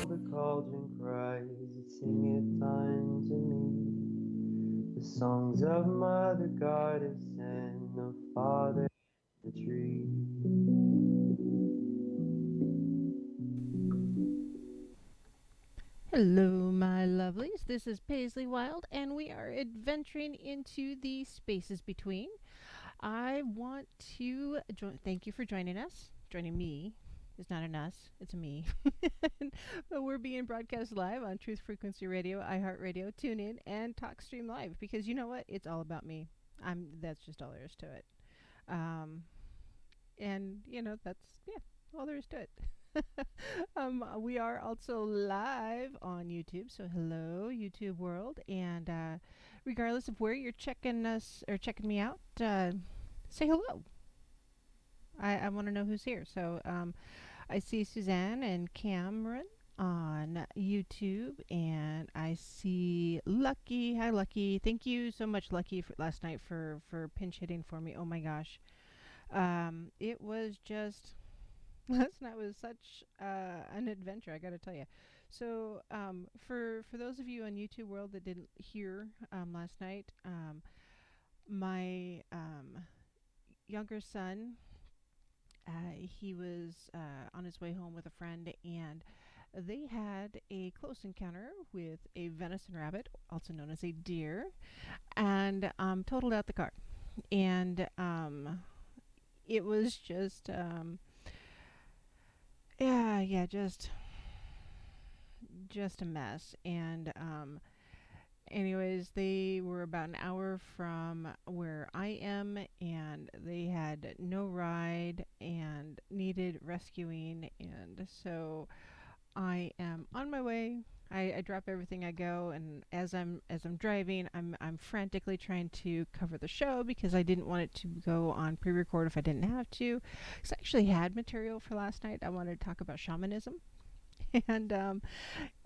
The cauldron cries, it singeth unto me the songs of Mother Goddess and of Father the tree. Hello, my lovelies. This is Paisley Wild, and we are adventuring into the spaces between. I want to thank you for joining us. Joining me. It's not an us, it's a me. But we're being broadcast live on Truth Frequency Radio, iHeartRadio, TuneIn, and TalkStream Live because you know what? It's all about me. That's just all there is to it. Um, and that's all there is to it. We are also live on YouTube, so hello YouTube world, and regardless of where you're checking us or checking me out, say hello. I want to know who's here. So I see Suzanne and Cameron on YouTube, and I see Lucky. Hi, Lucky. Thank you so much, Lucky, for last night for pinch hitting for me. Oh my gosh, it was just last night was such an adventure, I got to tell you. So, for those of you on YouTube world that didn't hear last night, my younger son, he was on his way home with a friend, and they had a close encounter with a venison rabbit, also known as a deer, and totaled out the car. And it was just, yeah, just a mess. And anyways, they were about an hour from where I am, and they had no ride and needed rescuing. And so I am on my way. I drop everything. I go, and as I'm driving, I'm frantically trying to cover the show because I didn't want it to go on pre-record if I didn't have to. Because I actually had material for last night. I wanted to talk about shamanism, and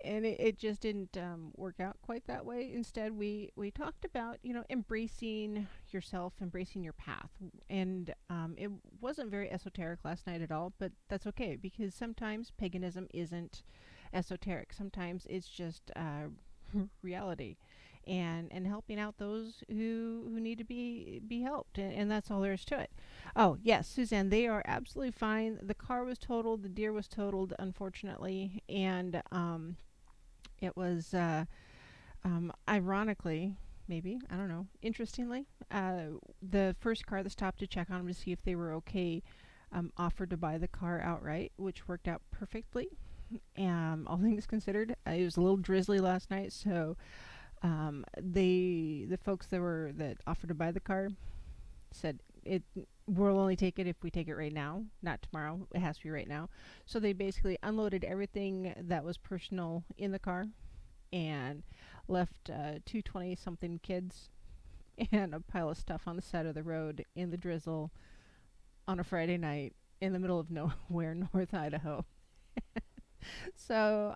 it just didn't work out quite that way. Instead, we talked about embracing yourself, embracing your path, and it wasn't very esoteric last night at all. But that's okay because sometimes paganism isn't esoteric. Sometimes it's just reality, and helping out those who need to be helped, and that's all there is to it. Oh yes, Suzanne, they are absolutely fine. The car was totaled, the deer was totaled, unfortunately, and it was ironically, maybe I don't know, interestingly, the first car that stopped to check on them to see if they were okay offered to buy the car outright, which worked out perfectly. All things considered, it was a little drizzly last night, so the folks that offered to buy the car said it we'll only take it if we take it right now, not tomorrow. It has to be right now. So they basically unloaded everything that was personal in the car and left two 20 something kids and a pile of stuff on the side of the road in the drizzle on a Friday night in the middle of nowhere, North Idaho. So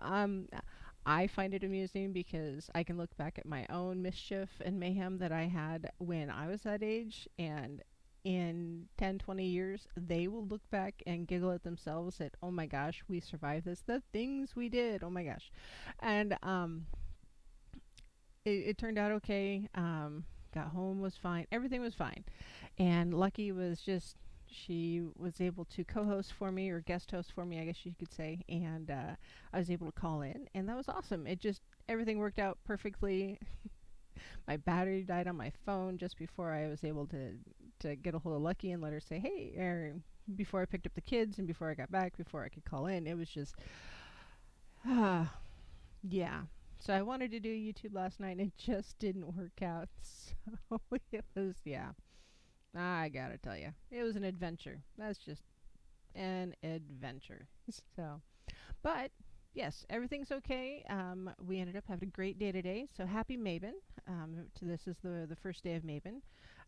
I find it amusing because I can look back at my own mischief and mayhem that I had when I was that age, and in 10, 20 years, they will look back and giggle at themselves at, oh my gosh, we survived this. The things we did, oh my gosh. And it turned out okay. Got home, was fine. Everything was fine. And Lucky was just, she was able to co-host for me or guest host for me, I guess you could say. And I was able to call in, and that was awesome. It just, everything worked out perfectly. My battery died on my phone just before I was able to get a hold of Lucky and let her say, hey, before I picked up the kids and before I got back, before I could call in. It was just, yeah. So I wanted to do YouTube last night and it just didn't work out. So it was, yeah. I gotta tell you, it was an adventure. That's just an adventure. So, but yes, everything's okay. We ended up having a great day today. So happy Mabon. This is the first day of Mabon.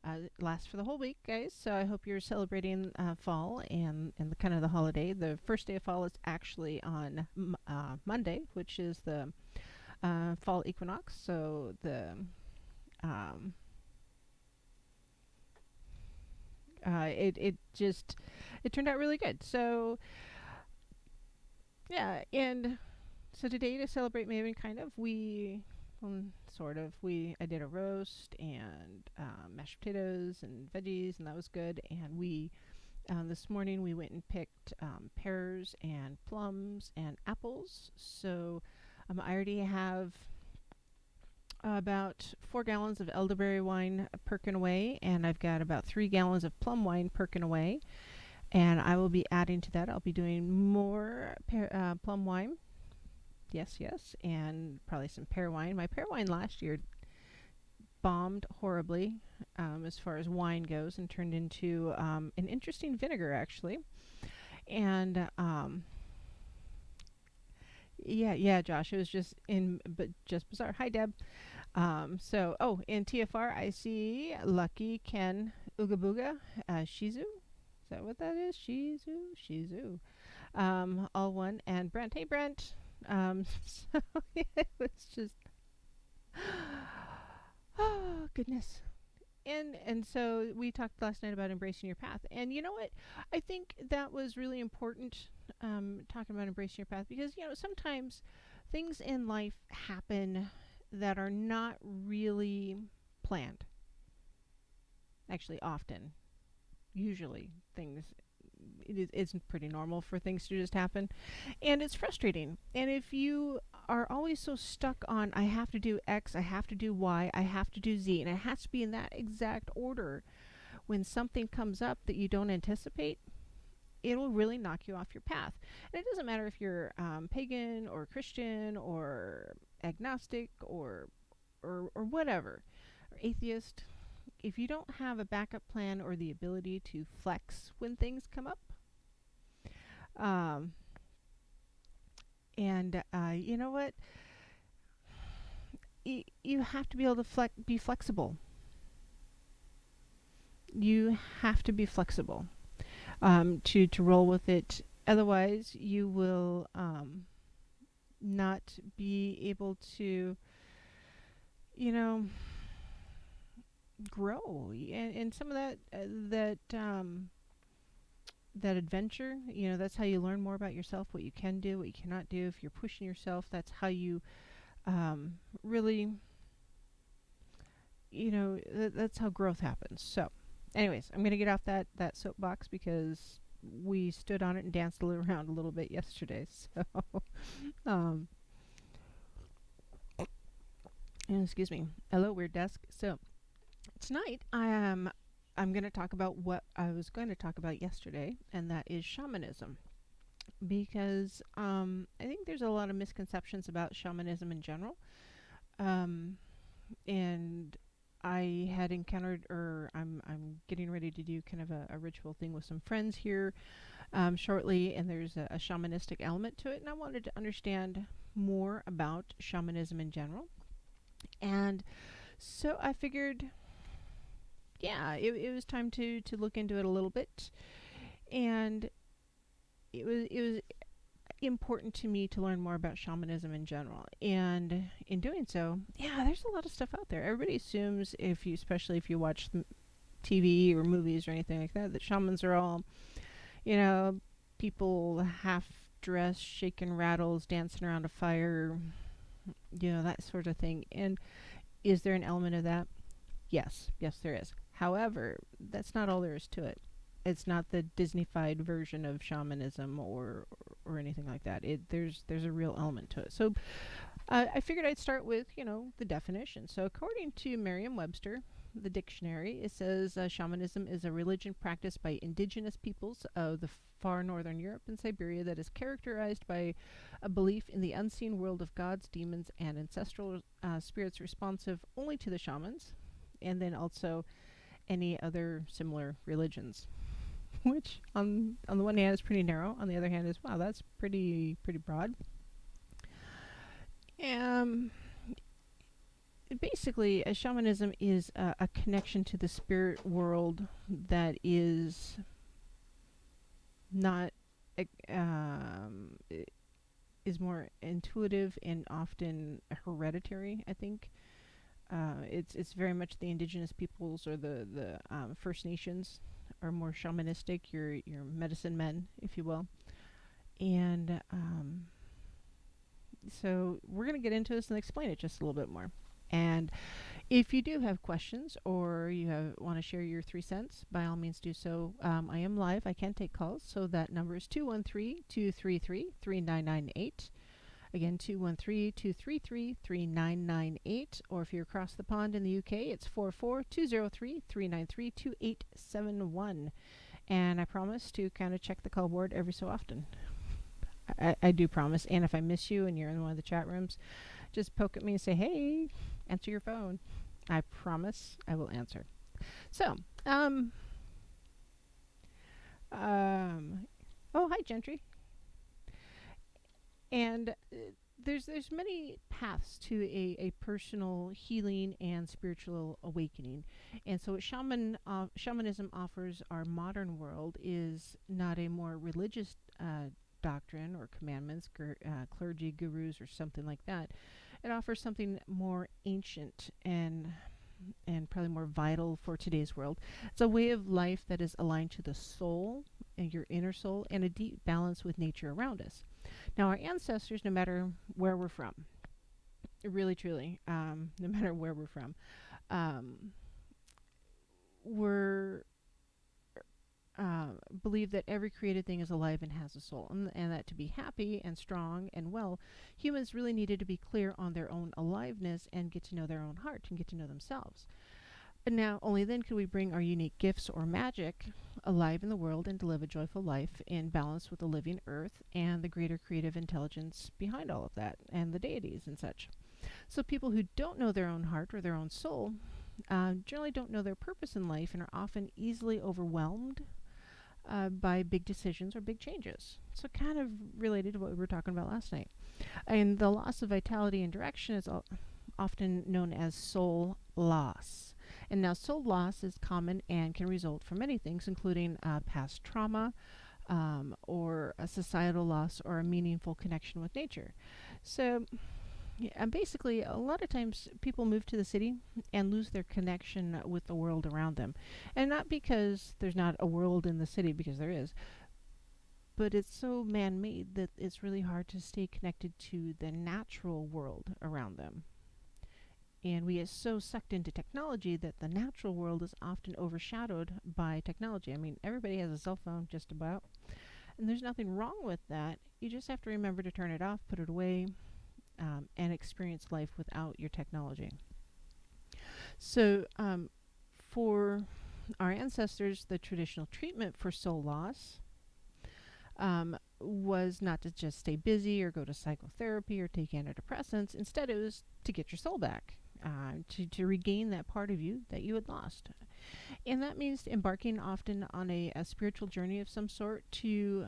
It lasts for the whole week, guys. So I hope you're celebrating fall and the kind of the holiday. The first day of fall is actually on Monday, which is the fall equinox. So the um, It just it turned out really good. So yeah, and so today to celebrate Maven, kind of sort of we I did a roast and mashed potatoes and veggies, and that was good. And we this morning we went and picked pears and plums and apples. So I already have about 4 gallons of elderberry wine perking away, and I've got about 3 gallons of plum wine perking away. And I will be adding to that. I'll be doing more plum wine. Yes, yes, and probably some pear wine. My pear wine last year bombed horribly as far as wine goes and turned into an interesting vinegar, actually. And yeah, yeah, Josh, it was but just bizarre. Hi, Deb. In TFR, I see Lucky Ken Ooga Booga Shizu. Is that what that is? Shizu. All one. And Brent. Hey, Brent. So it was just, oh, goodness. And so we talked last night about embracing your path. And you know what? I think that was really important, talking about embracing your path, because, sometimes things in life happen that are not really planned. Actually, often, usually, it's pretty normal for things to just happen, and it's frustrating. And if you are always so stuck on, I have to do X, I have to do Y, I have to do Z, and it has to be in that exact order, when something comes up that you don't anticipate, it'll really knock you off your path. And it doesn't matter if you're pagan or Christian or agnostic or whatever, or atheist. If you don't have a backup plan or the ability to flex when things come up, um, and you know what, you have to be able to be flexible. You have to be flexible, to roll with it. Otherwise, you will not be able to, you know, grow. And some of that adventure, that's how you learn more about yourself, what you can do, what you cannot do. If you're pushing yourself, that's how you really, that's how growth happens. So, anyways, I'm going to get off that soapbox, because we stood on it and danced around a little bit yesterday. So, um, excuse me. Hello, weird desk. So, tonight I'm going to talk about what I was going to talk about yesterday, and that is shamanism. Because I think there's a lot of misconceptions about shamanism in general. And I had encountered, or I'm getting ready to do kind of a ritual thing with some friends here shortly, and there's a shamanistic element to it, and I wanted to understand more about shamanism in general. And so I figured, yeah, it was time to look into it a little bit, and it was important to me to learn more about shamanism in general. And in doing so, yeah, there's a lot of stuff out there. Everybody assumes, especially if you watch TV or movies or anything like that shamans are all, you know, people half dressed, shaking rattles, dancing around a fire, that sort of thing. And is there an element of that? Yes, there is. However, that's not all there is to it. It's not the Disneyfied version of shamanism or anything like that. There's a real element to it. So I figured I'd start with the definition. So according to Merriam-Webster, the dictionary, it says shamanism is a religion practiced by indigenous peoples of the far northern Europe and Siberia that is characterized by a belief in the unseen world of gods, demons, and ancestral spirits responsive only to the shamans, and then also any other similar religions. Which on the one hand is pretty narrow, on the other hand is, wow, that's pretty broad. Um, Basically, shamanism is a connection to the spirit world that is not is more intuitive and often hereditary. I think it's very much the indigenous peoples or the First Nations are more shamanistic, your medicine men, if you will. And so we're going to get into this and explain it just a little bit more. And if you do have questions or you want to share your 3 cents, by all means do so. I am live. I can take calls. So that number is 213-233-3998. Again, 213-233-3998. Or if you're across the pond in the UK, it's 44203-393-2871. And I promise to kind of check the call board every so often. I do promise. And if I miss you and you're in one of the chat rooms, just poke at me and say, hey, answer your phone. I promise I will answer. So, oh, hi, Gentry. And there's many paths to a personal healing and spiritual awakening. And so what shamanism offers our modern world is not a more religious doctrine or commandments, clergy, gurus, or something like that. It offers something more ancient and probably more vital for today's world. It's a way of life that is aligned to the soul and your inner soul and a deep balance with nature around us. Now, our ancestors, no matter where we're from, really, truly, no matter where we're from, were believe that every created thing is alive and has a soul, and that to be happy and strong and well, humans really needed to be clear on their own aliveness and get to know their own heart and get to know themselves. And now, only then could we bring our unique gifts or magic alive in the world and to live a joyful life in balance with the living earth and the greater creative intelligence behind all of that and the deities and such. So people who don't know their own heart or their own soul generally don't know their purpose in life and are often easily overwhelmed by big decisions or big changes. So kind of related to what we were talking about last night. And the loss of vitality and direction is often known as soul loss. And now soul loss is common and can result from many things, including past trauma, or a societal loss or a meaningful connection with nature. So and basically, a lot of times people move to the city and lose their connection with the world around them. And not because there's not a world in the city, because there is, but it's so man made that it's really hard to stay connected to the natural world around them. And we get so sucked into technology that the natural world is often overshadowed by technology. I mean, everybody has a cell phone, just about. And there's nothing wrong with that. You just have to remember to turn it off, put it away, and experience life without your technology. So, for our ancestors, the traditional treatment for soul loss was not to just stay busy or go to psychotherapy or take antidepressants. Instead, it was to get your soul back, to regain that part of you that you had lost. And that means embarking often on a spiritual journey of some sort to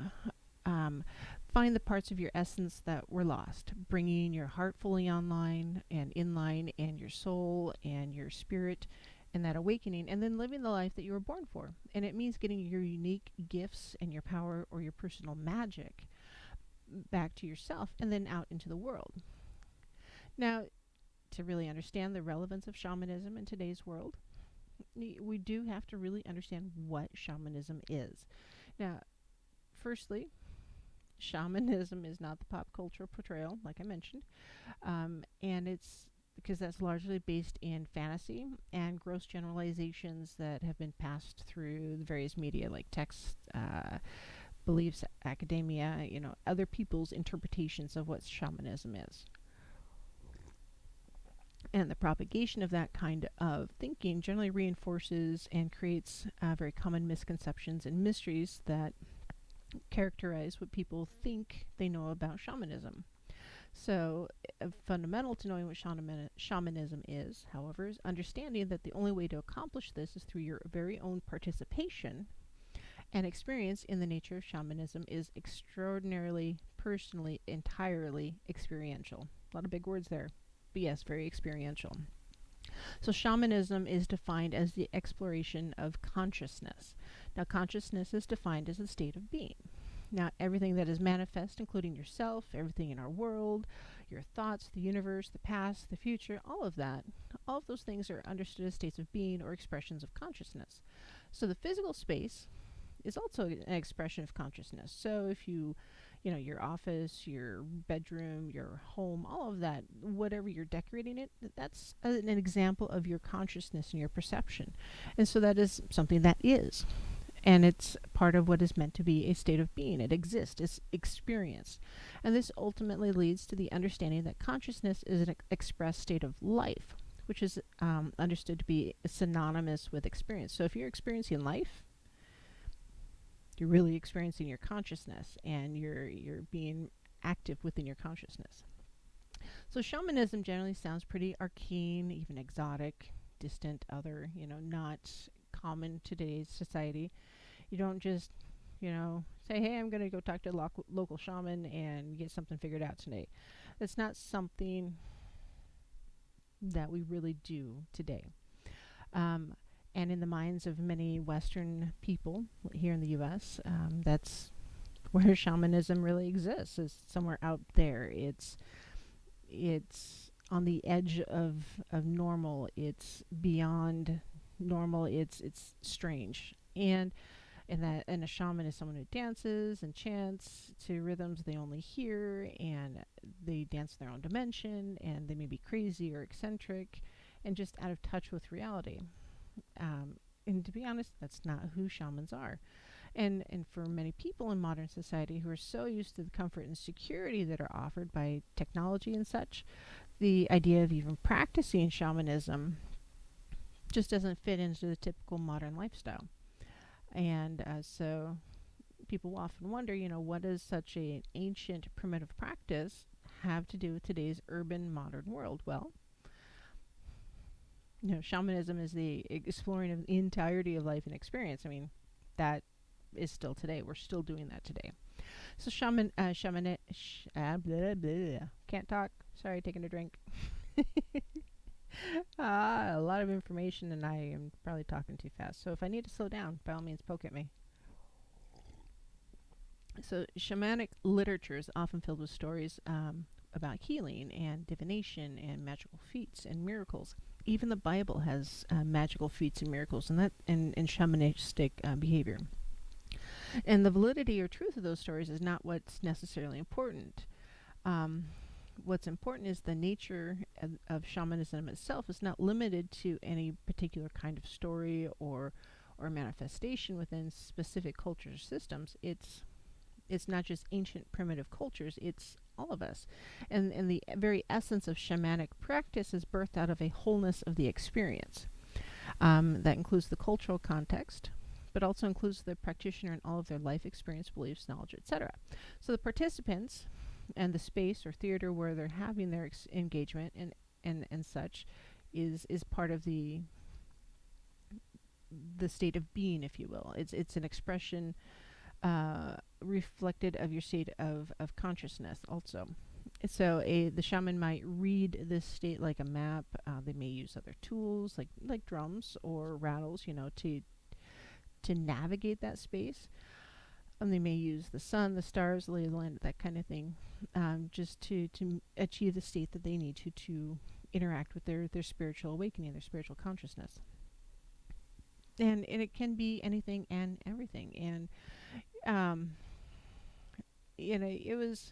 find the parts of your essence that were lost, bringing your heart fully online and in line, and your soul and your spirit, and that awakening, and then living the life that you were born for. And it means getting your unique gifts and your power or your personal magic back to yourself and then out into the world. Now, to really understand the relevance of shamanism in today's world, we do have to really understand what shamanism is. Now, firstly, shamanism is not the pop culture portrayal, like I mentioned, and it's because that's largely based in fantasy and gross generalizations that have been passed through the various media, like text, beliefs, academia, other people's interpretations of what shamanism is. And the propagation of that kind of thinking generally reinforces and creates very common misconceptions and mysteries that characterize what people think they know about shamanism. So, fundamental to knowing what shamanism is, however, is understanding that the only way to accomplish this is through your very own participation and experience in the nature of shamanism is extraordinarily, personally, entirely experiential. A lot of big words there, but yes, very experiential. So shamanism is defined as the exploration of consciousness. Now, consciousness is defined as a state of being. Now, everything that is manifest, including yourself, everything in our world, your thoughts, the universe, the past, the future, all of that, all of those things are understood as states of being or expressions of consciousness. So the physical space is also an expression of consciousness. So if your office, your bedroom, your home, all of that, whatever you're decorating it, that's an example of your consciousness and your perception. And so that is something that is. And it's part of what is meant to be a state of being. It exists, it's experienced. And this ultimately leads to the understanding that consciousness is an expressed state of life, which is understood to be synonymous with experience. So if you're experiencing life, you're really experiencing your consciousness, and you're being active within your consciousness. So shamanism generally sounds pretty arcane, even exotic, distant, other, not common to today's society. You don't just, say, hey, I'm going to go talk to a local shaman and get something figured out today. It's not something that we really do today. Um, and in the minds of many Western people here in the U.S., that's where shamanism really exists. Is somewhere out there. It's on the edge of normal. It's beyond normal. It's strange. And a shaman is someone who dances and chants to rhythms they only hear, and they dance in their own dimension, and they may be crazy or eccentric and just out of touch with reality. And to be honest, that's not who shamans are. And for many people in modern society who are so used to the comfort and security that are offered by technology and such, the idea of even practicing shamanism just doesn't fit into the typical modern lifestyle. And so people often wonder, what does such an ancient primitive practice have to do with today's urban modern world? Well, shamanism is the exploring of the entirety of life and experience. I mean, that is still today. We're still doing that today. So blah, blah. Can't talk. Sorry, taking a drink. A lot of information, and I am probably talking too fast. So if I need to slow down, by all means, poke at me. So shamanic literature is often filled with stories about healing and divination and magical feats and miracles. Even the Bible has magical feats and miracles and shamanistic behavior. And the validity or truth of those stories is not what's necessarily important. What's important is the nature of shamanism itself is not limited to any particular kind of story or manifestation within specific cultures or systems. It's not just ancient primitive cultures, it's all of us. And the very essence of shamanic practice is birthed out of a wholeness of the experience. That includes the cultural context, but also includes the practitioner and all of their life experience, beliefs, knowledge, etc. So the participants and the space or theater where they're having their engagement and such is part of the state of being, if you will. It's an expression reflected of your state of consciousness also. So the shaman might read this state like a map. They may use other tools like drums or rattles, to navigate that space. And they may use the sun, the stars, the lay of the land, that kind of thing, just to achieve the state that they need to interact with their spiritual awakening, their spiritual consciousness. And it can be anything and everything. And it was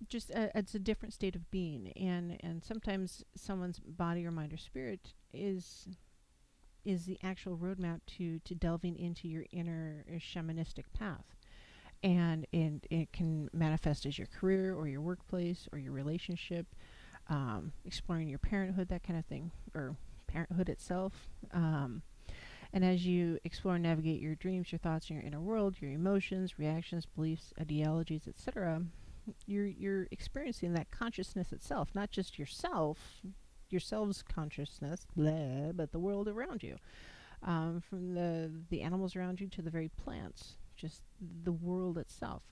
just it's a different state of being, and sometimes someone's body or mind or spirit is the actual roadmap to delving into your inner shamanistic path. And it can manifest as your career or your workplace or your relationship, exploring your parenthood, that kind of thing, or parenthood itself. And as you explore and navigate your dreams, your thoughts, and your inner world, your emotions, reactions, beliefs, ideologies, etc., you're experiencing that consciousness itself, not just yourself's consciousness, blah, but the world around you, from the animals around you to the very plants, just the world itself.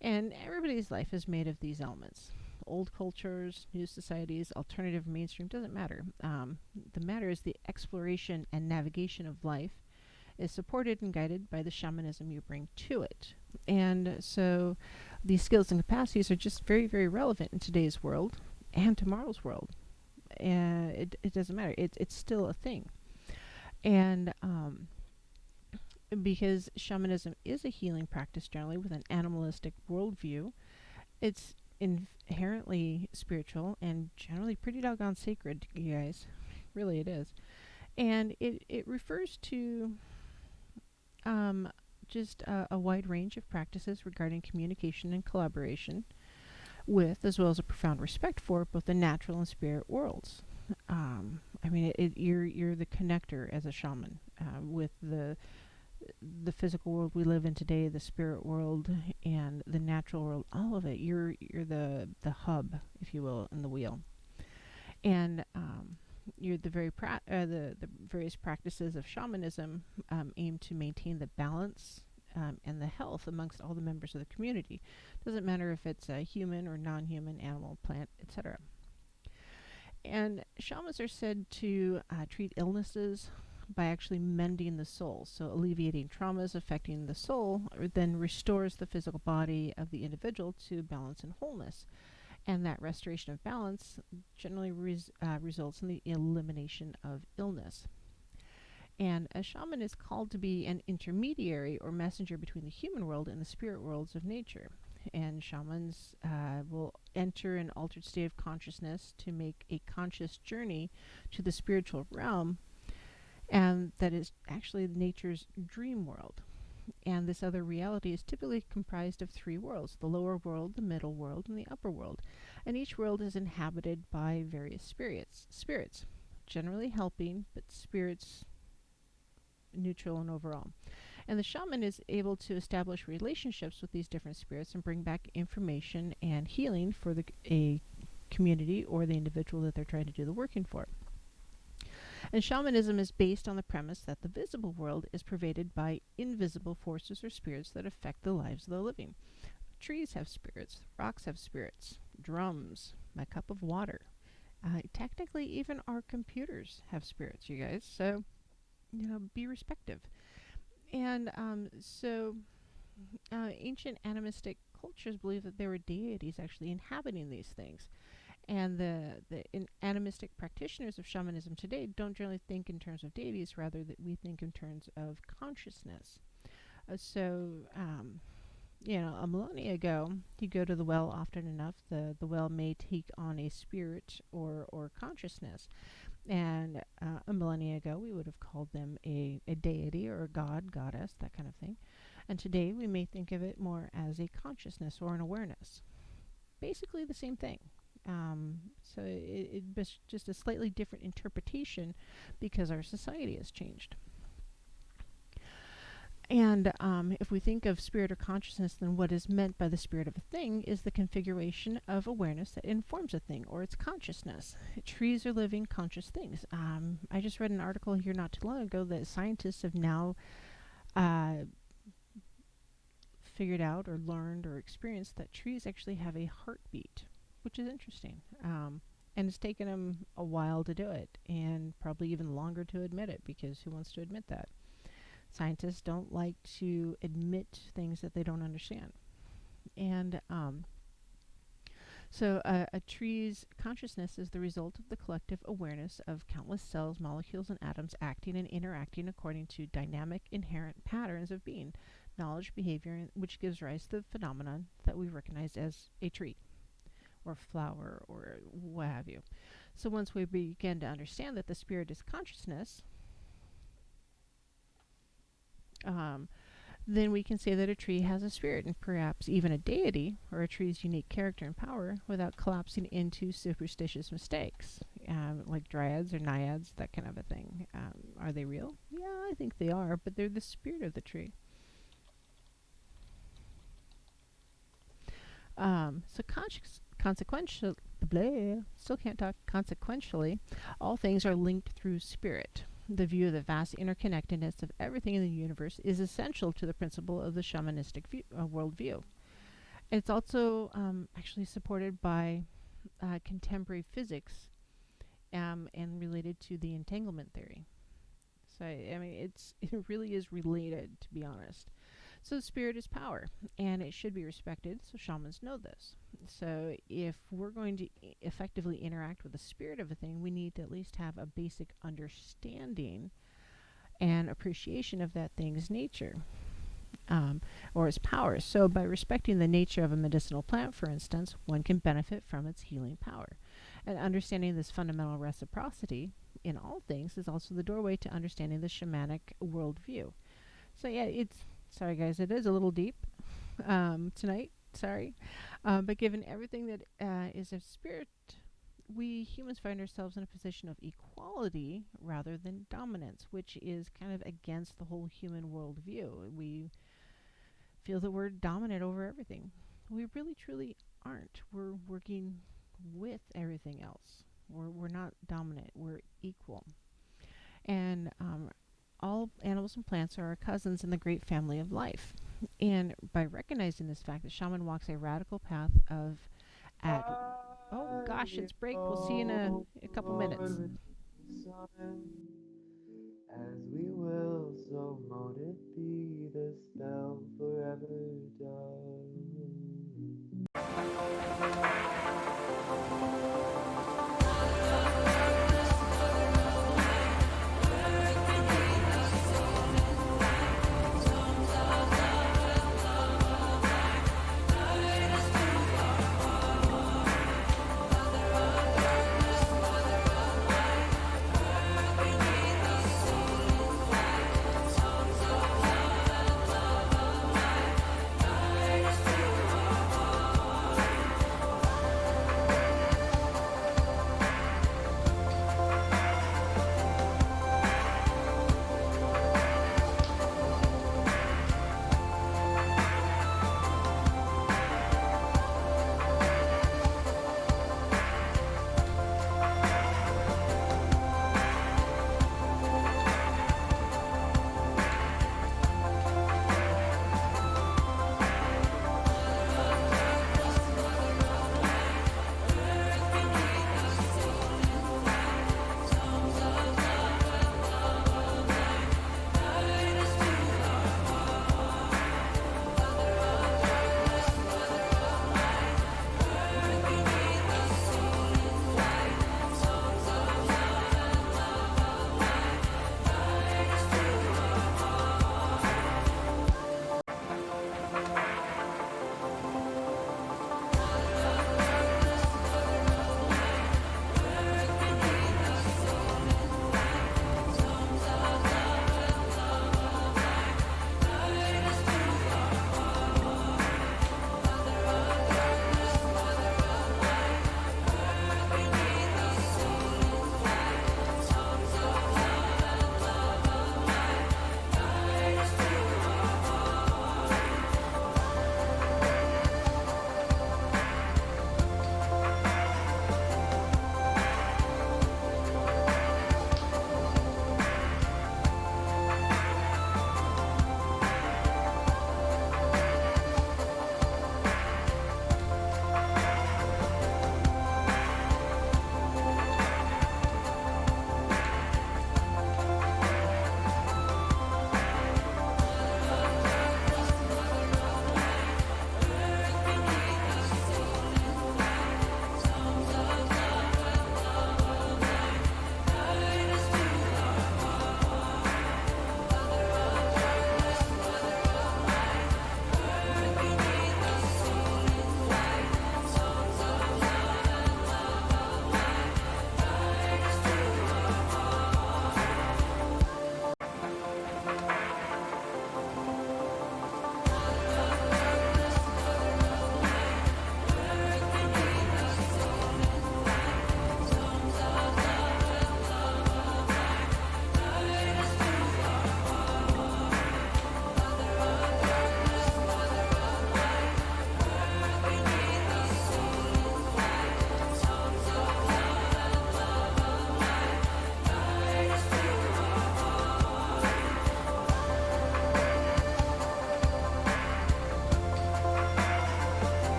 And everybody's life is made of these elements. Old cultures, new societies, alternative, mainstream, doesn't matter. The matter is the exploration and navigation of life is supported and guided by the shamanism you bring to it. And so these skills and capacities are just very, very relevant in today's world and tomorrow's world. And it doesn't matter. It's still a thing. And because shamanism is a healing practice generally with an animalistic worldview, it's inherently spiritual and generally pretty doggone sacred, you guys. Really, it is. And it refers to um, just a wide range of practices regarding communication and collaboration with, as well as a profound respect for, both the natural and spirit worlds. I mean, you're the connector as a shaman with the physical world we live in today, the spirit world, and the natural world. All of it. You're the hub, if you will, in the wheel. And you're the various practices of shamanism aim to maintain the balance and the health amongst all the members of the community. Doesn't matter if it's a human or non-human, animal, plant, etc. And shamans are said to treat illnesses by actually mending the soul, so alleviating traumas affecting the soul, or then restores the physical body of the individual to balance and wholeness. And that restoration of balance generally results in the elimination of illness. And a shaman is called to be an intermediary or messenger between the human world and the spirit worlds of nature. And shamans will enter an altered state of consciousness to make a conscious journey to the spiritual realm, and that is actually nature's dream world. And this other reality is typically comprised of three worlds: the lower world, the middle world, and the upper world. And each world is inhabited by various spirits, generally helping, but spirits neutral and overall. And the shaman is able to establish relationships with these different spirits and bring back information and healing for a community or the individual that they're trying to do the working for. And shamanism is based on the premise that the visible world is pervaded by invisible forces or spirits that affect the lives of the living. Trees have spirits, rocks have spirits, drums, my cup of water. Technically, even our computers have spirits, you guys. So, be respective. And ancient animistic cultures believe that there were deities actually inhabiting these things. And the animistic practitioners of shamanism today don't generally think in terms of deities, rather that we think in terms of consciousness. A millennia ago, you go to the well often enough, the well may take on a spirit or consciousness. And a millennia ago, we would have called them a deity or a god, goddess, that kind of thing. And today, we may think of it more as a consciousness or an awareness. Basically the same thing. So it's just a slightly different interpretation because our society has changed. And if we think of spirit or consciousness, then what is meant by the spirit of a thing is the configuration of awareness that informs a thing or its consciousness. Trees are living, conscious things. I just read an article here not too long ago that scientists have now figured out or learned or experienced that trees actually have a heartbeat, which is interesting. And it's taken them a while to do it, and probably even longer to admit it, because who wants to admit that? Scientists don't like to admit things that they don't understand. And a tree's consciousness is the result of the collective awareness of countless cells, molecules, and atoms acting and interacting according to dynamic, inherent patterns of being, knowledge, behavior, which gives rise to the phenomenon that we recognize as a tree or flower or what have you. So once we begin to understand that the spirit is consciousness, then we can say that a tree has a spirit and perhaps even a deity or a tree's unique character and power without collapsing into superstitious mistakes, like dryads or naiads, that kind of a thing. Are they real? Yeah, I think they are, but they're the spirit of the tree. Consequentially, still can't talk. Consequentially, all things are linked through spirit. The view of the vast interconnectedness of everything in the universe is essential to the principle of the shamanistic worldview. It's also actually supported by contemporary physics and related to the entanglement theory. So I mean, it really is related, to be honest. So spirit is power, and it should be respected. So shamans know this. So if we're going to effectively interact with the spirit of a thing, we need to at least have a basic understanding and appreciation of that thing's nature, or its powers. So by respecting the nature of a medicinal plant, for instance, one can benefit from its healing power. And understanding this fundamental reciprocity in all things is also the doorway to understanding the shamanic worldview. So yeah, it's sorry guys, it is a little deep tonight. Sorry, but given everything that is of spirit, we humans find ourselves in a position of equality rather than dominance, which is kind of against the whole human worldview. We feel that we're dominant over everything. We really truly aren't. We're working with everything else. We're not dominant. We're equal. And all animals and plants are our cousins in the great family of life. And by recognizing this fact, the shaman walks a radical path of at oh gosh, I it's break. We'll see you in hope, a couple minutes. Lord, with the sun, as we will, so mote it be the spell forever done.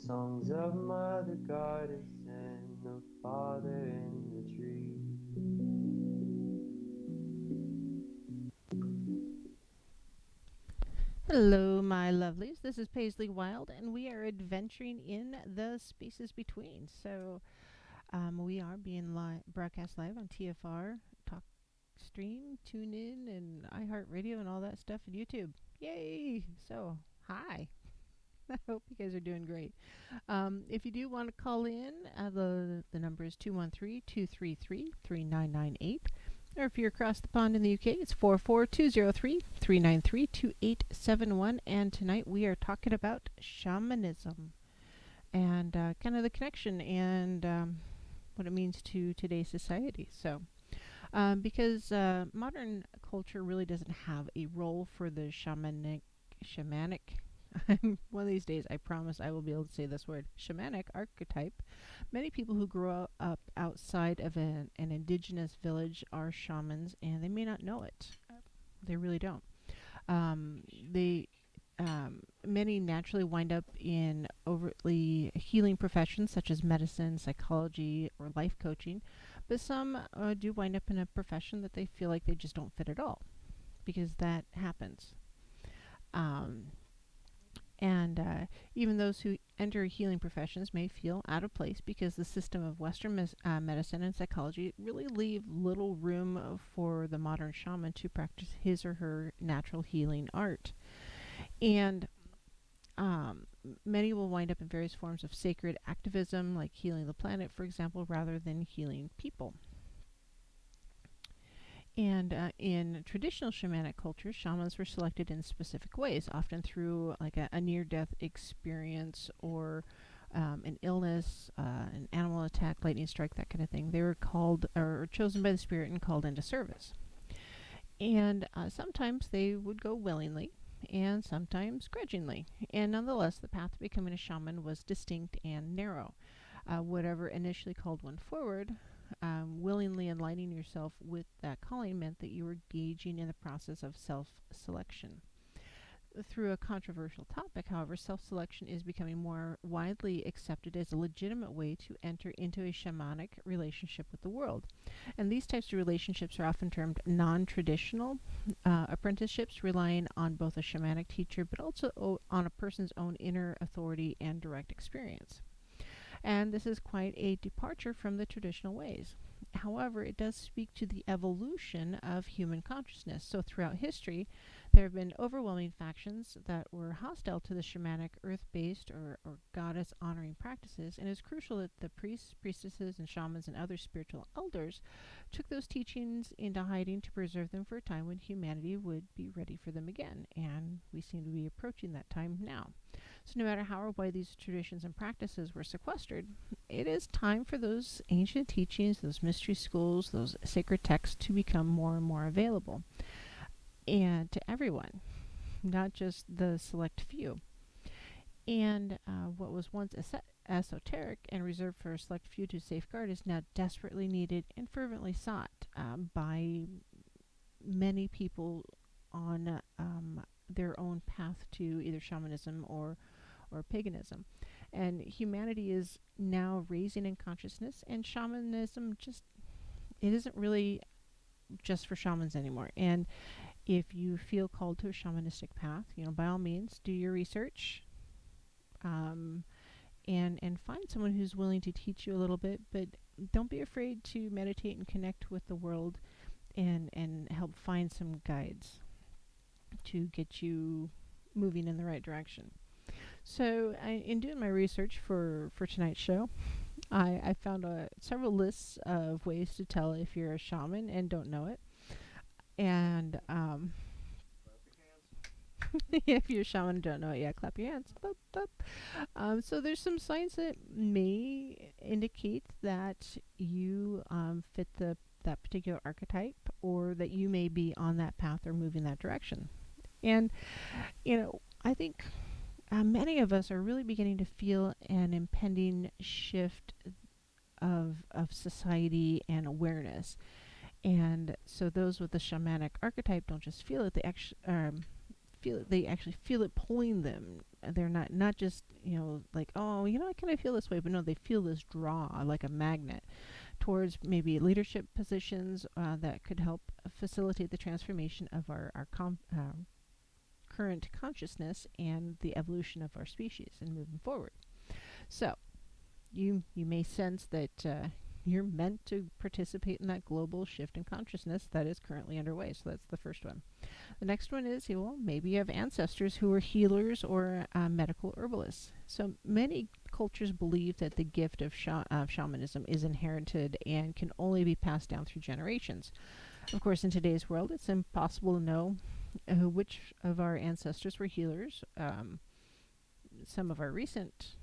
songs of Mother Goddess and the Father in the tree. Hello, my lovelies. This is Paisley Wild, and we are adventuring in the spaces between. So, we are being broadcast live on TFR, Talk Stream, TuneIn, and iHeartRadio, and all that stuff, and YouTube. Yay! So, hi. I hope you guys are doing great. If you do want to call in, the number is 213-233-3998. Or if you're across the pond in the UK, it's 44203-393-2871. And tonight we are talking about shamanism and kind of the connection and what it means to today's society. So, because modern culture really doesn't have a role for the shamanic. One of these days, I promise I will be able to say this word, shamanic archetype. Many people who grow up outside of an indigenous village are shamans, and they may not know it. They really don't. They Many naturally wind up in overtly healing professions such as medicine, psychology, or life coaching, but some do wind up in a profession that they feel like they just don't fit at all, because that happens. Um, and Even those who enter healing professions may feel out of place because the system of Western medicine and psychology really leave little room for the modern shaman to practice his or her natural healing art. And many will wind up in various forms of sacred activism, like healing the planet, for example, rather than healing people. And in traditional shamanic cultures, shamans were selected in specific ways, often through like a near-death experience or an illness, an animal attack, lightning strike, that kind of thing. They were called or chosen by the spirit and called into service. And sometimes they would go willingly, and sometimes grudgingly. And nonetheless, the path to becoming a shaman was distinct and narrow. Whatever initially called one forward, willingly aligning yourself with that calling meant that you were engaging in the process of self-selection. Through a controversial topic, however, self-selection is becoming more widely accepted as a legitimate way to enter into a shamanic relationship with the world. And these types of relationships are often termed non-traditional apprenticeships, relying on both a shamanic teacher but also on a person's own inner authority and direct experience. And this is quite a departure from the traditional ways. However, it does speak to the evolution of human consciousness. So, throughout history, there have been overwhelming factions that were hostile to the shamanic, earth based, or goddess honoring practices, and it's crucial that the priests, priestesses, and shamans and other spiritual elders took those teachings into hiding to preserve them for a time when humanity would be ready for them again. And we seem to be approaching that time now. So, no matter how or why these traditions and practices were sequestered, it is time for those ancient teachings, those mystery schools, those sacred texts to become more and more available, and to everyone, not just the select few. And what was once esoteric and reserved for a select few to safeguard is now desperately needed and fervently sought by many people on their own path to either shamanism or paganism. And humanity is now raising in consciousness, and shamanism just, it isn't really just for shamans anymore. And if you feel called to a shamanistic path, by all means, do your research, um, and find someone who's willing to teach you a little bit, but don't be afraid to meditate and connect with the world and help find some guides to get you moving in the right direction. So, in doing my research for tonight's show, I found several lists of ways to tell if you're a shaman and don't know it. And if you're a shaman and don't know it, yeah, clap your hands. Boop, boop. So there's some signs that may indicate that you fit that particular archetype, or that you may be on that path or moving that direction. And I think many of us are really beginning to feel an impending shift of society and awareness. And so those with the shamanic archetype don't just feel it, they actually feel it. They actually feel it pulling them. They're not just like, oh, I kind of feel this way, but no, they feel this draw like a magnet towards maybe leadership positions that could help facilitate the transformation of our current consciousness and the evolution of our species and moving forward. So you may sense that you're meant to participate in that global shift in consciousness that is currently underway. So that's the first one. The next one is, well, maybe you have ancestors who are healers or medical herbalists. So many cultures believe that the gift of shamanism is inherited and can only be passed down through generations. Of course, in today's world, it's impossible to know which of our ancestors were healers. Some of our recent,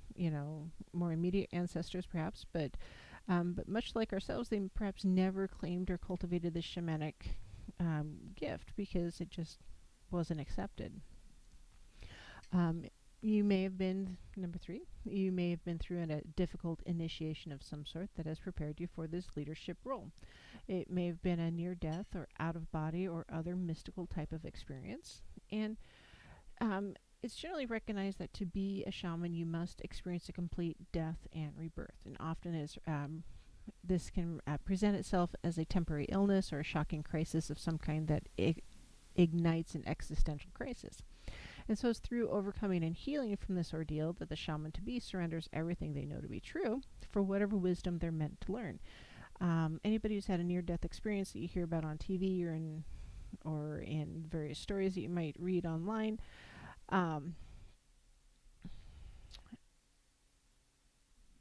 more immediate ancestors, perhaps, but much like ourselves, they perhaps never claimed or cultivated the shamanic gift because it just wasn't accepted. Um, you may have been, number three, you may have been through a difficult initiation of some sort that has prepared you for this leadership role. It may have been a near death or out of body or other mystical type of experience. And it's generally recognized that to be a shaman, you must experience a complete death and rebirth. And often this can present itself as a temporary illness or a shocking crisis of some kind that ignites an existential crisis. And so it's through overcoming and healing from this ordeal that the shaman to be surrenders everything they know to be true for whatever wisdom they're meant to learn. Anybody who's had a near-death experience that you hear about on TV or in various stories that you might read online, um,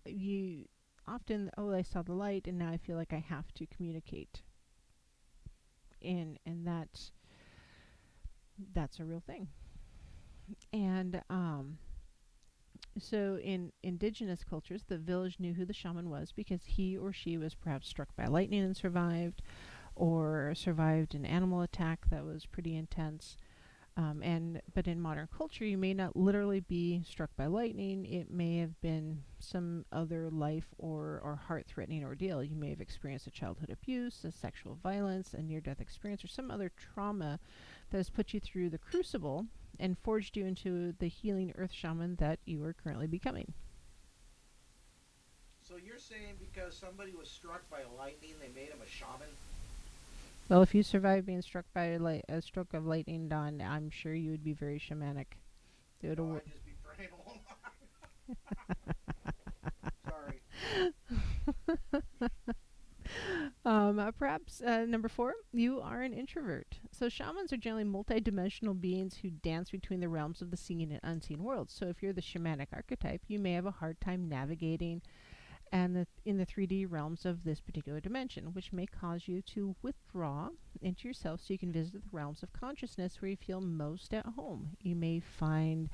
you often, oh, I saw the light and now I feel like I have to communicate. And that's a real thing. And so in indigenous cultures, the village knew who the shaman was because he or she was perhaps struck by lightning and survived, or survived an animal attack that was pretty intense. But in modern culture, you may not literally be struck by lightning. It may have been some other life or heart-threatening ordeal. You may have experienced a childhood abuse, a sexual violence, a near-death experience, or some other trauma that has put you through the crucible and forged you into the healing earth shaman that you are currently becoming. So you're saying because somebody was struck by lightning, they made him a shaman? Well, if you survive being struck by a stroke of lightning, Don, I'm sure you would be very shamanic. It would No, I'd just be praying along. Sorry. Perhaps number four, you are an introvert. So shamans are generally multidimensional beings who dance between the realms of the seen and unseen worlds. So if you're the shamanic archetype, you may have a hard time navigating in the 3D realms of this particular dimension, which may cause you to withdraw into yourself so you can visit the realms of consciousness where you feel most at home. You may find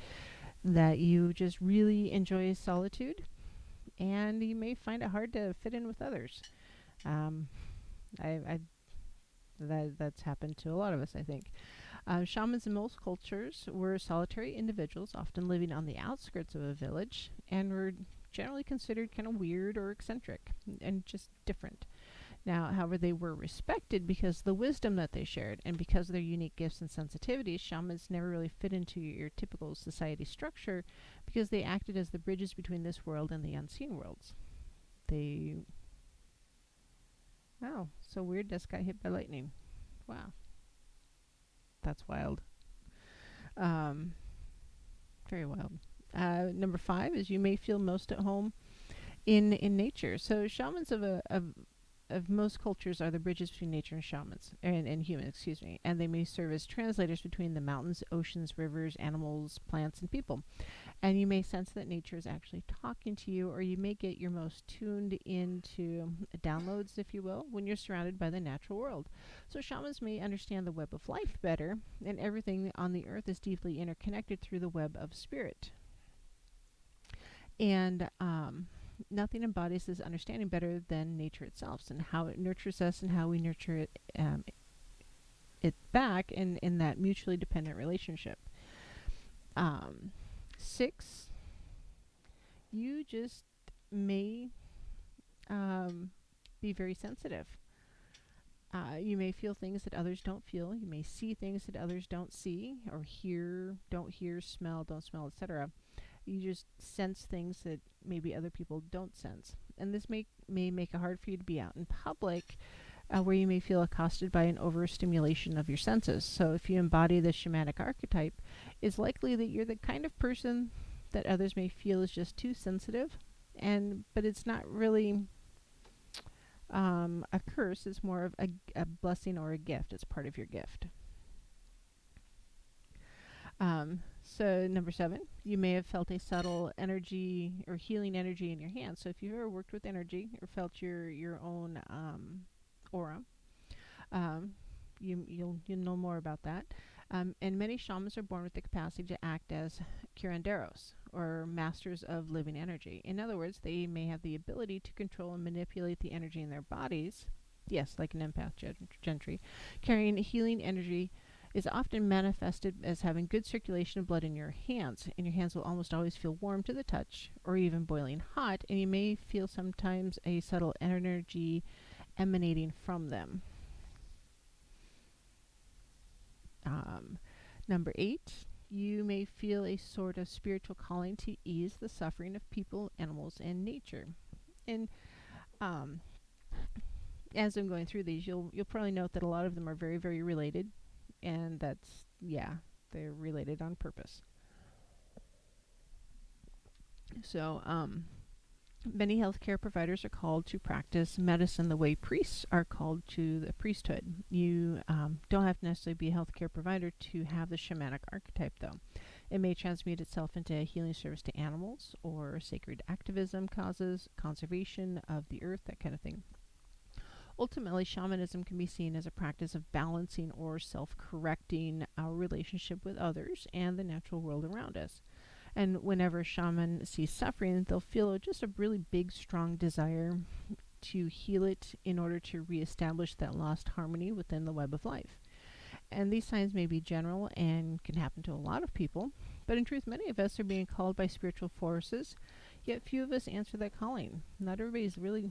that you just really enjoy solitude, and you may find it hard to fit in with others. Um, I that's happened to a lot of us, I think. Shamans in most cultures were solitary individuals, often living on the outskirts of a village, and were generally considered kind of weird or eccentric and just different. Now, however, they were respected because of the wisdom that they shared, and because of their unique gifts and sensitivities. Shamans never really fit into your typical society structure because they acted as the bridges between this world and the unseen worlds. They Wow, so weird this got hit by lightning. Wow, that's wild. Um, very wild. Number five is you may feel most at home in nature. So shamans of most cultures are the bridges between nature and shamans and humans, excuse me, and they may serve as translators between the mountains, oceans, rivers, animals, plants, and people. And you may sense that nature is actually talking to you, or you may get your most tuned into downloads, if you will, when you're surrounded by the natural world. So shamans may understand the web of life better, and everything on the earth is deeply interconnected through the web of spirit. And nothing embodies this understanding better than nature itself, and how it nurtures us and how we nurture it back in that mutually dependent relationship. Um, Six, you just may be very sensitive. You may feel things that others don't feel. You may see things that others don't see, or don't hear, smell, don't smell, etc. You just sense things that maybe other people don't sense. And this may make it hard for you to be out in public, where you may feel accosted by an overstimulation of your senses. So if you embody the shamanic archetype, it's likely that you're the kind of person that others may feel is just too sensitive, but it's not really a curse. It's more of a blessing or a gift. It's part of your gift. So number 7, you may have felt a subtle energy or healing energy in your hands. So if you've ever worked with energy or felt your own aura, um, you'll know more about that. And many shamans are born with the capacity to act as curanderos, or masters of living energy. In other words, they may have the ability to control and manipulate the energy in their bodies. Yes, like an empath gentry. Carrying healing energy is often manifested as having good circulation of blood in your hands, and your hands will almost always feel warm to the touch or even boiling hot, and you may feel sometimes a subtle energy emanating from them. Number 8, you may feel a sort of spiritual calling to ease the suffering of people, animals, and nature. And as I'm going through these, you'll probably note that a lot of them are very, very related, and they're related on purpose. So, many healthcare providers are called to practice medicine the way priests are called to the priesthood. You don't have to necessarily be a healthcare provider to have the shamanic archetype, though. It may transmute itself into a healing service to animals or sacred activism causes, conservation of the earth, that kind of thing. Ultimately, shamanism can be seen as a practice of balancing or self-correcting our relationship with others and the natural world around us. And whenever a shaman sees suffering, they'll feel just a really big, strong desire to heal it in order to reestablish that lost harmony within the web of life. And these signs may be general and can happen to a lot of people, but in truth, many of us are being called by spiritual forces, yet few of us answer that calling. Not everybody's really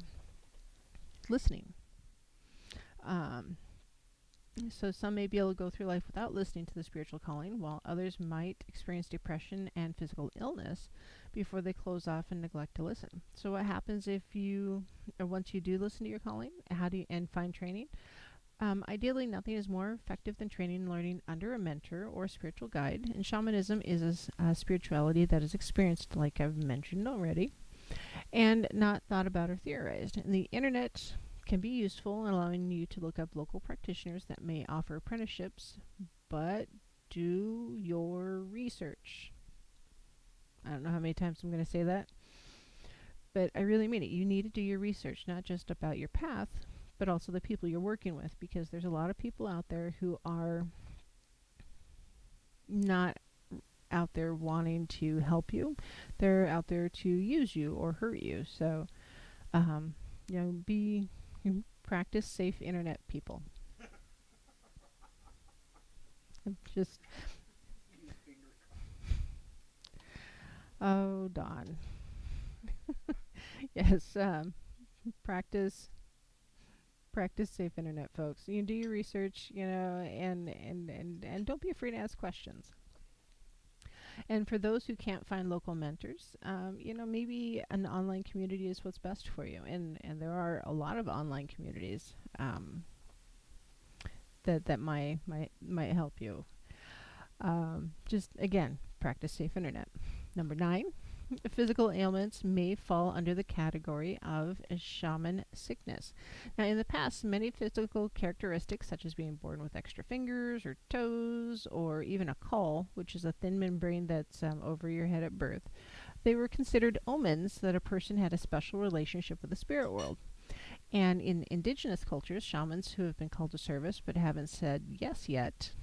listening. So some may be able to go through life without listening to the spiritual calling, while others might experience depression and physical illness before they close off and neglect to listen. So what happens once you do listen to your calling, and find training? Ideally, nothing is more effective than training and learning under a mentor or a spiritual guide. And shamanism is a spirituality that is experienced, like I've mentioned already, and not thought about or theorized. And the internet can be useful in allowing you to look up local practitioners that may offer apprenticeships, but do your research. I don't know how many times I'm going to say that, but I really mean it. You need to do your research, not just about your path, but also the people you're working with, because there's a lot of people out there who are not out there wanting to help you. They're out there to use you or hurt you. So, practice safe internet, people. Just, oh, Dawn. Yes, practice safe internet, folks. You do your research, and don't be afraid to ask questions. And for those who can't find local mentors, maybe an online community is what's best for you. And there are a lot of online communities that might help you. Just again, practice safe internet. Number 9, physical ailments may fall under the category of a shaman sickness. Now, in the past, many physical characteristics, such as being born with extra fingers or toes, or even a caul, which is a thin membrane that's over your head at birth, they were considered omens that a person had a special relationship with the spirit world. And in indigenous cultures, shamans who have been called to service but haven't said yes yet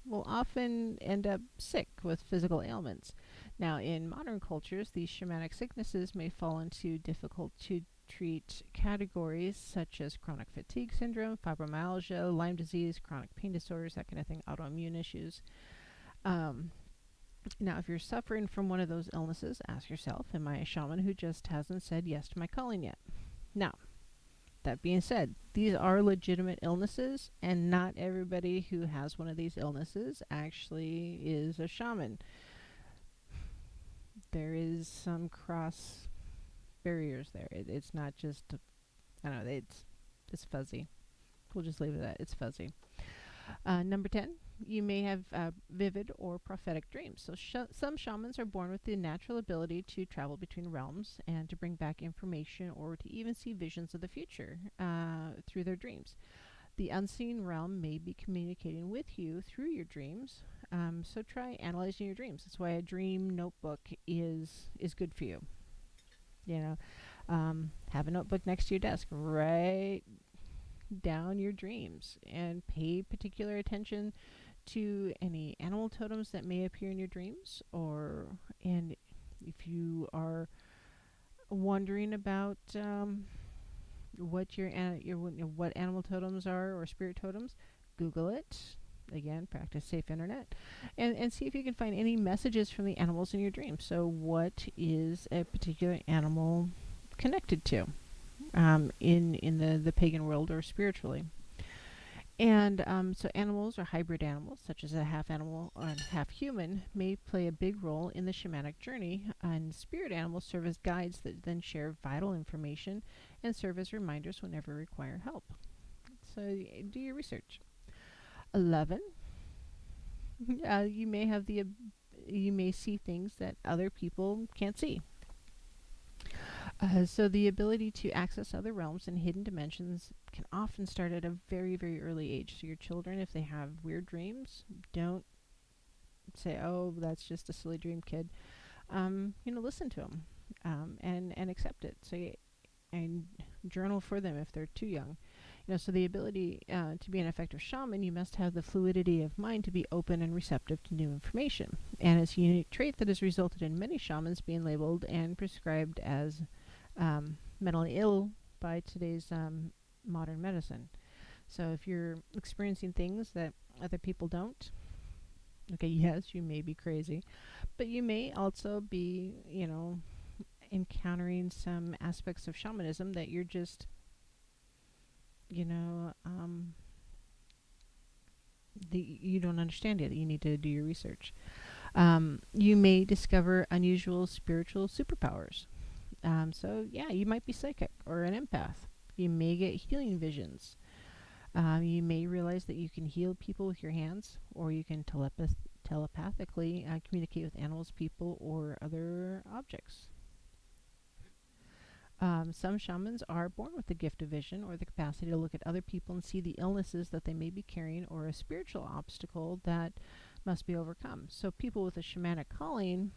will often end up sick with physical ailments. Now, in modern cultures, these shamanic sicknesses may fall into difficult to treat categories such as chronic fatigue syndrome, fibromyalgia, Lyme disease, chronic pain disorders, that kind of thing, autoimmune issues. Now, if you're suffering from one of those illnesses, ask yourself, am I a shaman who just hasn't said yes to my calling yet? Now, That being said, these are legitimate illnesses, and not everybody who has one of these illnesses actually is a shaman. There is some cross barriers there. It's not just, I don't know, it's fuzzy. We'll just leave it at that. It's fuzzy. Number 10, you may have vivid or prophetic dreams. So, some shamans are born with the natural ability to travel between realms and to bring back information or to even see visions of the future through their dreams. The unseen realm may be communicating with you through your dreams. So, try analyzing your dreams. That's why a dream notebook is good for you. You know, have a notebook next to your desk. Write down your dreams and pay particular attention to any animal totems that may appear in your dreams, or and if you are wondering about what what animal totems are or spirit totems, Google it. Again, practice safe internet, and see if you can find any messages from the animals in your dreams. So, what is a particular animal connected to in the pagan world or spiritually? And so animals or hybrid animals, such as a half animal and half human, may play a big role in the shamanic journey. And spirit animals serve as guides that then share vital information and serve as reminders whenever require help. So do your research. 11. You may have you may see things that other people can't see. So the ability to access other realms and hidden dimensions can often start at a very, very early age. So your children, if they have weird dreams, don't say, "Oh, that's just a silly dream, kid." Listen to them and accept it. So and journal for them if they're too young. So the ability to be an effective shaman, you must have the fluidity of mind to be open and receptive to new information. And it's a unique trait that has resulted in many shamans being labeled and prescribed as mentally ill by today's modern medicine. So if you're experiencing things that other people don't, okay, yes, you may be crazy, but you may also be, encountering some aspects of shamanism that you're just, you don't understand yet. You need to do your research. You may discover unusual spiritual superpowers. So, yeah, you might be psychic or an empath. You may get healing visions. You may realize that you can heal people with your hands, or you can telepathically communicate with animals, people, or other objects. Some shamans are born with the gift of vision or the capacity to look at other people and see the illnesses that they may be carrying or a spiritual obstacle that must be overcome. So, people with a shamanic calling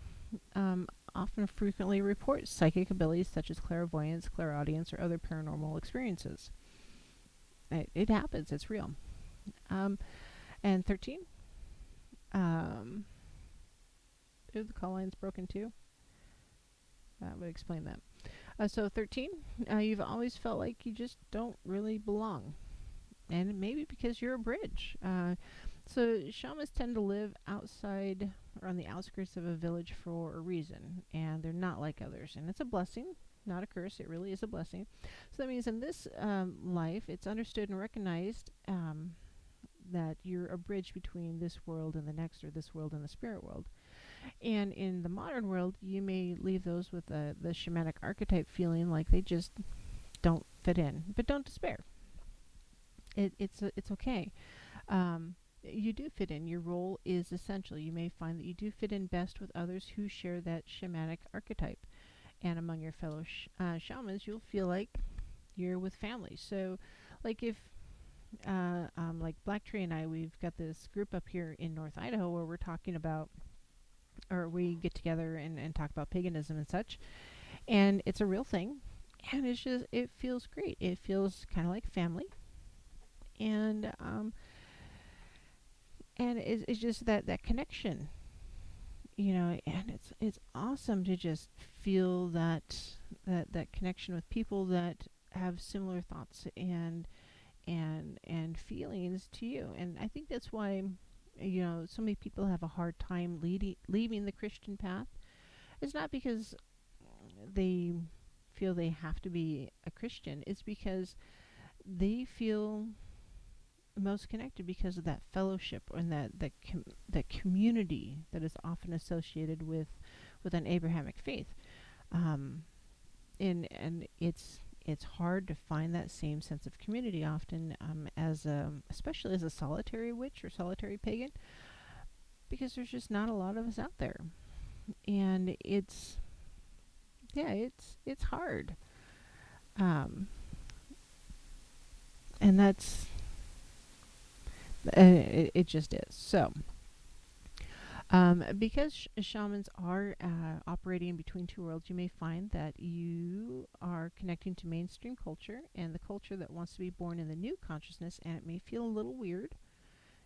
often frequently report psychic abilities such as clairvoyance, clairaudience, or other paranormal experiences. It happens, it's real. And 13, the call line's broken too. That would explain that. So 13, you've always felt like you just don't really belong. And maybe because you're a bridge. So shamans tend to live outside or on the outskirts of a village for a reason. And they're not like others. And it's a blessing, not a curse. It really is a blessing. So that means in this life, it's understood and recognized that you're a bridge between this world and the next, or this world and the spirit world. And in the modern world, you may leave those with the shamanic archetype feeling like they just don't fit in. But don't despair. It's okay. You do fit in. Your role is essential. You may find that you do fit in best with others who share that shamanic archetype. And among your fellow shamans, you'll feel like you're with family. So, like if like Black Tree and I, we've got this group up here in North Idaho where we're talking about, or we get together and talk about paganism and such, and it's a real thing, and it feels great. It feels kind of like family, and it's just that connection, and it's awesome to just feel that connection with people that have similar thoughts and feelings to you. And I think that's why so many people have a hard time leaving the Christian path. It's not because they feel they have to be a Christian is because they feel most connected because of that fellowship and that community that is often associated with an Abrahamic faith. Um, and it's hard to find that same sense of community often, as especially as a solitary witch or solitary pagan, because there's just not a lot of us out there, and it's hard, um, and it just is. So because shamans are operating between two worlds, you may find that you are connecting to mainstream culture and the culture that wants to be born in the new consciousness, and it may feel a little weird,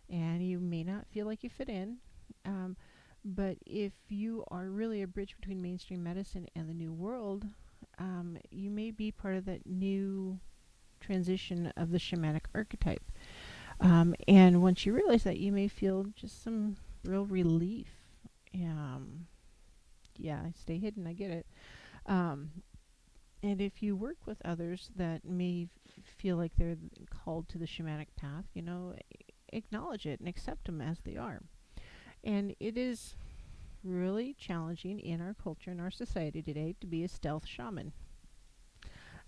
and you may not feel like you fit in. Um, but if you are really a bridge between mainstream medicine and the new world, you may be part of that new transition of the shamanic archetype. And once you realize that, you may feel just some real relief. Um, yeah, stay hidden, I get it. Um, and if you work with others that may feel like they're called to the shamanic path, acknowledge it and accept them as they are. And it is really challenging in our culture and our society today to be a stealth shaman,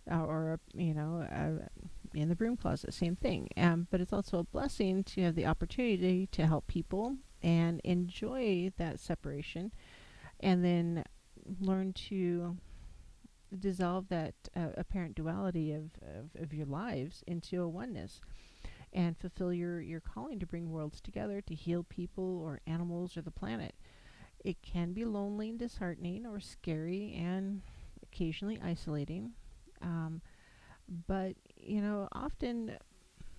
or in the broom closet, same thing. But it's also a blessing to have the opportunity to help people and enjoy that separation, and then learn to dissolve that apparent duality of your lives into a oneness, and fulfill your calling to bring worlds together to heal people or animals or the planet. It can be lonely and disheartening or scary and occasionally isolating. Um, but often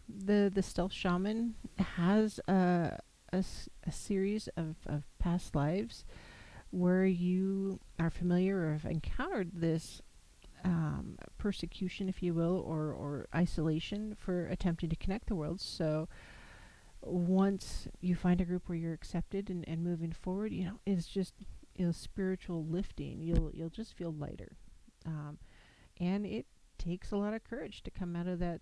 the stealth shaman has a series of past lives where you are familiar or have encountered this persecution, if you will, or isolation for attempting to connect the worlds. So once you find a group where you're accepted and moving forward, it's just spiritual lifting. You'll just feel lighter, and it takes a lot of courage to come out of that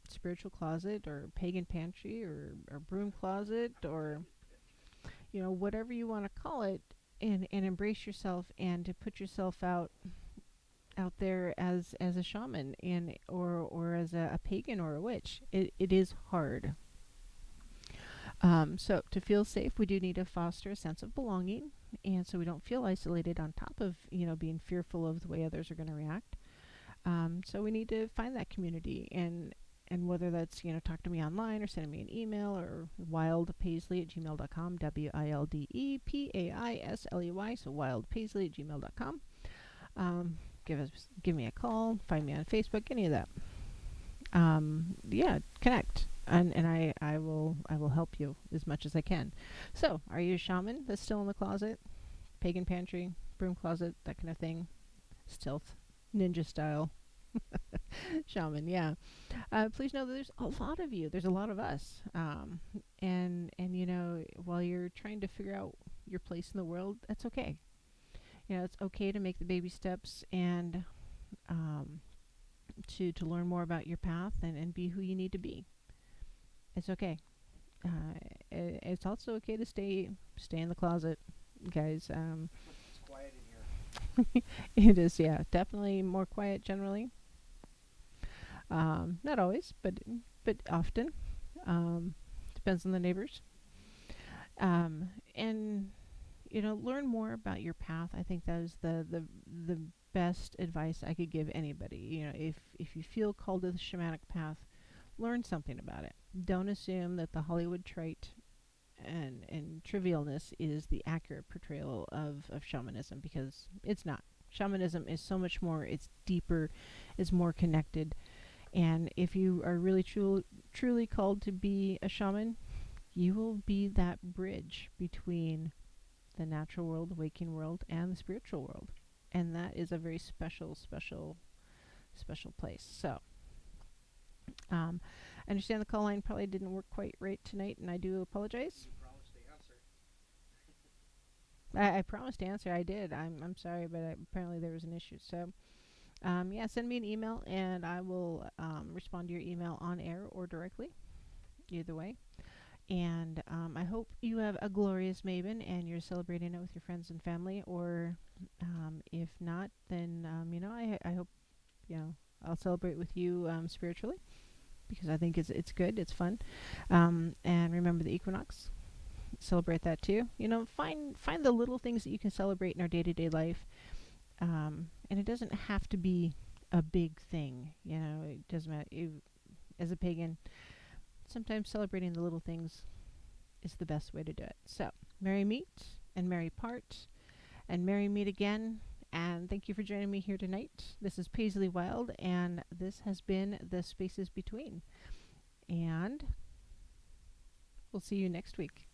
spiritual closet or pagan pantry or broom closet, or whatever you want to call it, and embrace yourself and to put yourself out there as a shaman, and or as a pagan or a witch. It is hard. So to feel safe, we do need to foster a sense of belonging, and so we don't feel isolated on top of being fearful of the way others are going to react. So we need to find that community, and whether that's talk to me online or send me an email, or wildpaisley@gmail.com, WILDEPAISLEY, so wildpaisley@gmail.com. Give me a call, find me on Facebook, any of that. Yeah, connect, and I will help you as much as I can. So, are you a shaman that's still in the closet, pagan pantry, broom closet, that kind of thing, stealth, ninja style shaman? Yeah. Please know that there's a lot of you. There's a lot of us. And while you're trying to figure out your place in the world, that's okay. It's okay to make the baby steps, and um, to learn more about your path, and be who you need to be. It's okay. It's also okay to stay in the closet, guys. It's quiet in here. It is, yeah, definitely more quiet generally. Not always, but often. Depends on the neighbors. And learn more about your path. I think that is the best advice I could give anybody. If you feel called to the shamanic path, learn something about it. Don't assume that the Hollywood trite and trivialness is the accurate portrayal of shamanism, because it's not. Shamanism is so much more. It's deeper. It's more connected. And if you are really truly called to be a shaman, you will be that bridge between the natural world, the waking world, and the spiritual world. And that is a very special, special, special place. So, I understand the call line probably didn't work quite right tonight, and I do apologize. You promised to answer. I promised to answer. I did. I'm sorry, but apparently there was an issue. So, Yeah, send me an email and I will respond to your email on air or directly, either way. And I hope you have a glorious Maven and you're celebrating it with your friends and family. Or if not, then I hope I'll celebrate with you spiritually, because I think it's good, it's fun. And remember the equinox. Celebrate that too. Find the little things that you can celebrate in our day to day life. And it doesn't have to be a big thing. It doesn't matter. As a pagan, sometimes celebrating the little things is the best way to do it. So, merry meet and merry part and merry meet again. And thank you for joining me here tonight. This is Paisley Wild, and this has been The Spaces Between. And we'll see you next week.